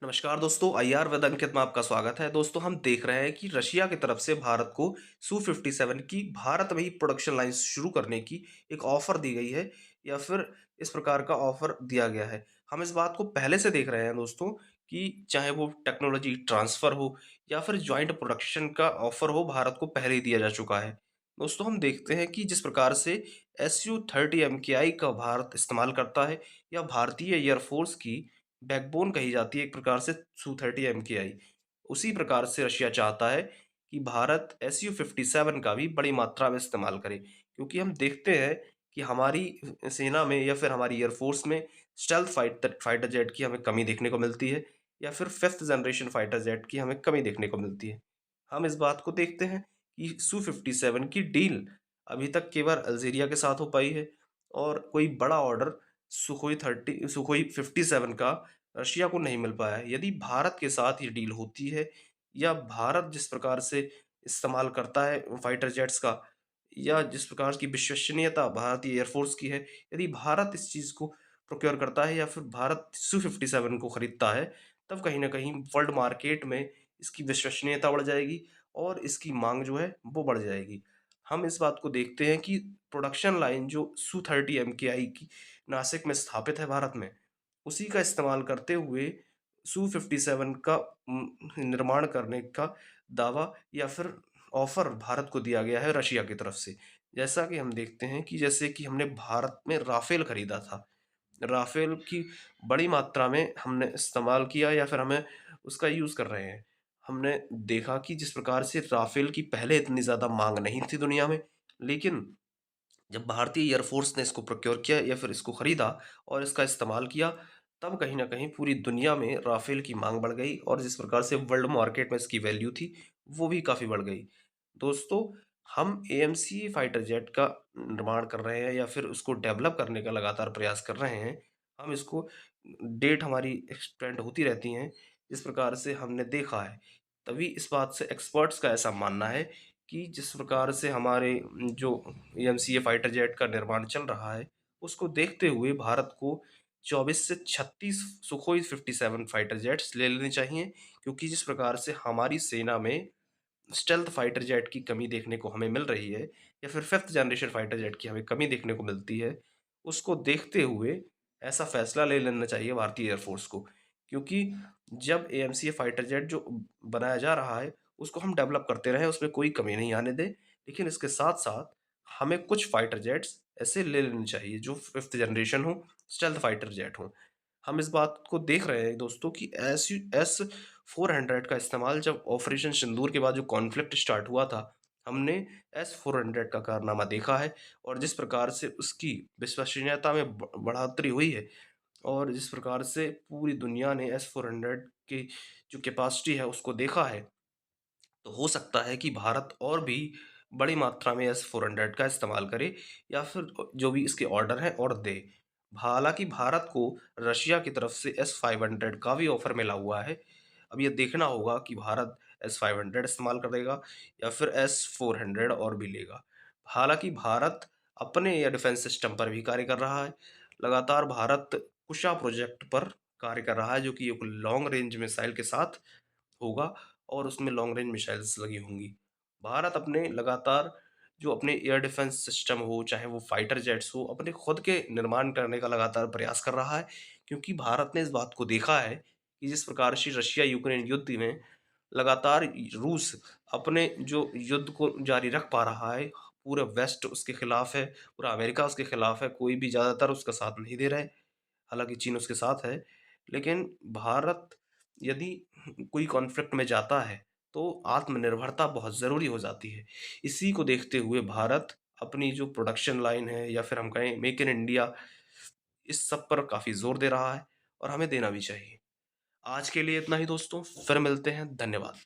नमस्कार दोस्तों, आईआर वेद अंकित में आपका स्वागत है। दोस्तों, हम देख रहे हैं कि रशिया की तरफ से भारत को सू-57 की भारत में ही प्रोडक्शन लाइन शुरू करने की एक ऑफर दी गई है या फिर इस प्रकार का ऑफर दिया गया है। हम इस बात को पहले से देख रहे हैं दोस्तों कि चाहे वो टेक्नोलॉजी ट्रांसफर हो या फिर जॉइंट प्रोडक्शन का ऑफर हो, भारत को पहले ही दिया जा चुका है। दोस्तों, हम देखते हैं कि जिस प्रकार से SU-30 MKI का भारत इस्तेमाल करता है या भारतीय एयरफोर्स की बैकबोन कही जाती है एक प्रकार से सू-30 MKI। उसी प्रकार से रशिया चाहता है कि भारत SU-57 का भी बड़ी मात्रा में इस्तेमाल करे, क्योंकि हम देखते हैं कि हमारी सेना में या फिर हमारी एयरफोर्स में स्टेल्थ फाइटर जेट की हमें कमी देखने को मिलती है या फिर फिफ्थ जनरेशन फाइटर जेट की हमें कमी देखने को मिलती है। हम इस बात को देखते हैं कि सू-57 की डील अभी तक केवल अल्जीरिया के साथ हो पाई है और कोई बड़ा ऑर्डर सुखोई 57 का रशिया को नहीं मिल पाया है। यदि भारत के साथ ये डील होती है या भारत जिस प्रकार से इस्तेमाल करता है फाइटर जेट्स का या जिस प्रकार की विश्वसनीयता भारतीय एयरफोर्स की है, यदि भारत इस चीज़ को प्रोक्योर करता है या फिर भारत सू-57 को खरीदता है, तब कहीं न कहीं वर्ल्ड मार्केट में इसकी विश्वसनीयता बढ़ जाएगी और इसकी माँग जो है वो बढ़ जाएगी। हम इस बात को देखते हैं कि प्रोडक्शन लाइन जो सू-30 MKI की नासिक में स्थापित है भारत में, उसी का इस्तेमाल करते हुए सू-57 का निर्माण करने का दावा या फिर ऑफ़र भारत को दिया गया है रशिया की तरफ से। जैसा कि हम देखते हैं कि जैसे कि हमने भारत में राफ़ेल खरीदा था। राफ़ेल की बड़ी मात्रा में हमने इस्तेमाल किया या फिर हमें उसका यूज़ कर रहे हैं। हमने देखा कि जिस प्रकार से राफ़ेल की पहले इतनी ज़्यादा माँग नहीं थी दुनिया में, लेकिन जब भारतीय एयरफोर्स ने इसको प्रोक्योर किया या फिर इसको खरीदा और इसका इस्तेमाल किया, तब कहीं न कहीं पूरी दुनिया में राफ़ेल की माँग बढ़ गई और जिस प्रकार से वर्ल्ड मार्केट में इसकी वैल्यू थी, वो भी काफ़ी बढ़ गई। दोस्तों, हम एएमसी फाइटर जेट का निर्माण कर रहे हैं या फिर उसको डेवलप करने का लगातार प्रयास कर रहे हैं। हम इसको डेट हमारी एक्सटेंड होती रहती हैं, जिस प्रकार से हमने देखा है। तभी इस बात से एक्सपर्ट्स का ऐसा मानना है कि जिस प्रकार से हमारे जो एएमसीए फाइटर जेट का निर्माण चल रहा है, उसको देखते हुए भारत को 24 से 36 सुखोई 57 फाइटर जेट्स ले लेने चाहिए, क्योंकि जिस प्रकार से हमारी सेना में स्टेल्थ फाइटर जेट की कमी देखने को हमें मिल रही है या फिर फिफ्थ जनरेशन फाइटर जेट की हमें कमी देखने को मिलती है, उसको देखते हुए ऐसा फैसला ले लेना चाहिए भारतीय एयरफोर्स को। क्योंकि जब एएमसीए फाइटर जेट जो बनाया जा रहा है, उसको हम डेवलप करते रहें, उसमें कोई कमी नहीं आने दें। लेकिन इसके साथ-साथ हमें कुछ फाइटर जेट्स ऐसे ले लेने चाहिए जो फिफ्थ जनरेशन हो, स्टेल्थ फाइटर जेट हों। हम इस बात को देख रहे हैं दोस्तों कि S-400 का इस्तेमाल जब ऑपरेशन सिंदूर के बाद जो कॉन्फ्लिक्ट स्टार्ट हुआ था, हमने S-400 का कारनामा देखा है और जिस प्रकार से उसकी विश्वसनीयता में बढ़ोतरी हुई है और जिस प्रकार से पूरी दुनिया ने S-400 की जो कैपेसिटी है उसको देखा है, तो हो सकता है कि भारत और भी बड़ी मात्रा में S-400 का इस्तेमाल करे या फिर जो भी इसके ऑर्डर हैं और दे। हालाँकि भारत को रशिया की तरफ से S-500 का भी ऑफ़र मिला हुआ है। अब ये देखना होगा कि भारत S-500 इस्तेमाल करेगा या फिर S-400 और भी लेगा। हालाँकि भारत अपने एयर डिफेंस सिस्टम पर भी कार्य कर रहा है। लगातार भारत कुशा प्रोजेक्ट पर कार्य कर रहा है, जो कि एक लॉन्ग रेंज मिसाइल के साथ होगा और उसमें लॉन्ग रेंज मिसाइल्स लगी होंगी। भारत अपने लगातार जो अपने एयर डिफेंस सिस्टम हो, चाहे वो फाइटर जेट्स हो, अपने खुद के निर्माण करने का लगातार प्रयास कर रहा है, क्योंकि भारत ने इस बात को देखा है कि जिस प्रकार से रशिया-यूक्रेन युद्ध में लगातार रूस अपने जो युद्ध को जारी रख पा रहा है, पूरा वेस्ट उसके खिलाफ है, पूरा अमेरिका उसके खिलाफ है, कोई भी ज़्यादातर उसका साथ नहीं दे रहा है। हालाँकि चीन उसके साथ है, लेकिन भारत यदि कोई कॉन्फ्लिक्ट में जाता है, तो आत्मनिर्भरता बहुत ज़रूरी हो जाती है। इसी को देखते हुए भारत अपनी जो प्रोडक्शन लाइन है या फिर हम कहें मेक इन इंडिया, इस सब पर काफ़ी ज़ोर दे रहा है और हमें देना भी चाहिए। आज के लिए इतना ही दोस्तों, फिर मिलते हैं, धन्यवाद।